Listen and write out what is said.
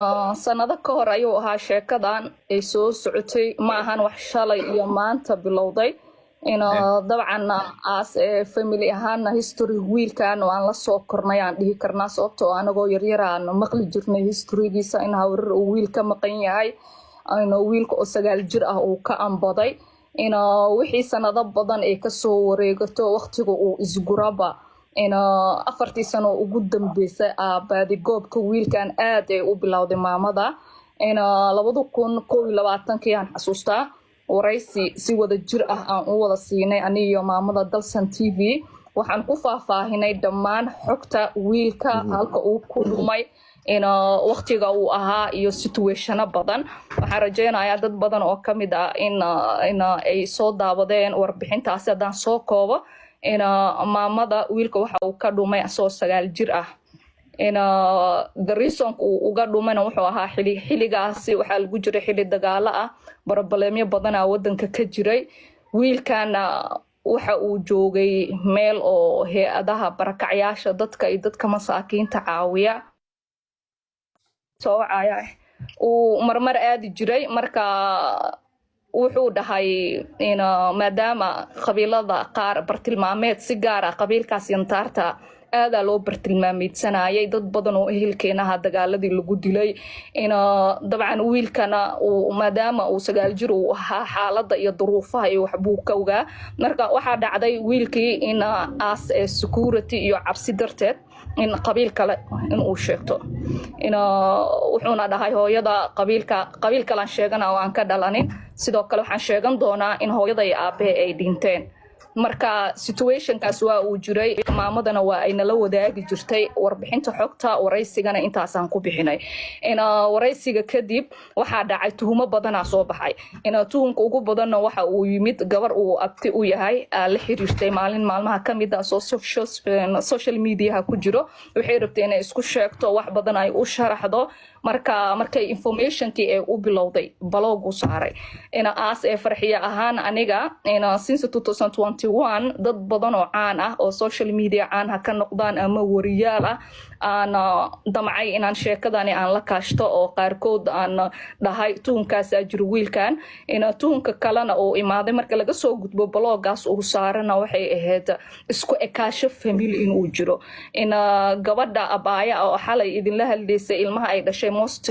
sanado ka hor ayuu ahaa sheekadan ay soo socotay ma ahan wax shalay iyo maanta bilowday dabcan as family ahaana history wiilkan oo aan la soo kornay aan dhihi karnaa sababtoo anagoo yaryar aan maqli jirnay historygiisa in hawrar uu wiil ka maqan yahay wiilka oo 9 jir ah uu ka ambaday wixii sanado badan ay ka soo wareegato waqtiga uu isguraba 4 sano ugu dambeysay baadi goobka wiilkan aad ay u bilowday maamada 2021 aan xasuustaa waraysi si wada jir ah aan u wada siinay aniyo maamada Dalsan TV waxaan ku faahfaahinay dhammaan xogta wiilka halka uu ku dhumay waqtiga uu ahaa iyo situationa badan waxaan rajaynayaa dad badan oo kamid ah in ay soo daawadeen warbixintaas hadaan soo koobo maamada wiilka waxa uu ka dhumay asoo 9 jir ah the reason uu uga dhumana wuxuu ahaa xiligaasi waxa lagu jiray xili dagaalo ah barabaleemyo badan ah wadanka ka jiray wiilkana waxa uu joogay meel oo hay'adaha barakacyaasha dadka iyo dadka masaakiinta caawiya soo caaya uu marmar aadi jiray marka wuxuu dhahay maadaama qabiilada qaar bartilmaameed si gaar ah qabiilkaas yantaarta aada loo bartilmaameedsanayay dad badan oo ehelkeenaha dagaaladii lagu dilay dabcan wiilkana maadaama uu 9 jir uu ahaa xaaladda iyo duruufaha iyo waxbuu ka ogaa marka waxaa dhacday wiilkii in as security iyo cabsi darteed in qabiil kale in uu sheegto wuxuuna dhahay hooyada qabiil kale aan sheegana oo aan ka dhalanin sidoo kale waxaan sheegan doonaa in hooyada iyo aabe ay dhinteen marka situationkaas waa uu jiray maamadana waa ay nala wadaagi jirtay warbixinta xogta waraysigana intaasaan ku bixinay waraysiga kadib waxaa dhacay tuhumo badanaa soo baxay tuhumka ugu badanna waxa uu yimid gabar uu abti u yahay la xiriirtay maalmaha kamid ah social media ku jiro waxay rabtay inay isku sheegto wax badan ay u sharaxdo markay informationkii ay u bilowday baloogu saaray as farxiya ahaan aniga since 2021 dad badan oo caan ah oo social media caan ha ka noqdaan ama wariyaal ah aan damcay inaan sheekadani aan la kaashto oo qaarkood aan dhahay tuhunkaas jiro wiilkan tuhunka kalena oo imaaday marka laga soo gudbo baloogaas uu saarana waxay ahayd isku ekaasho family inuu jiro gabadha abaaya oo xalay idinla hadlaysay ilmaha ay dhashay most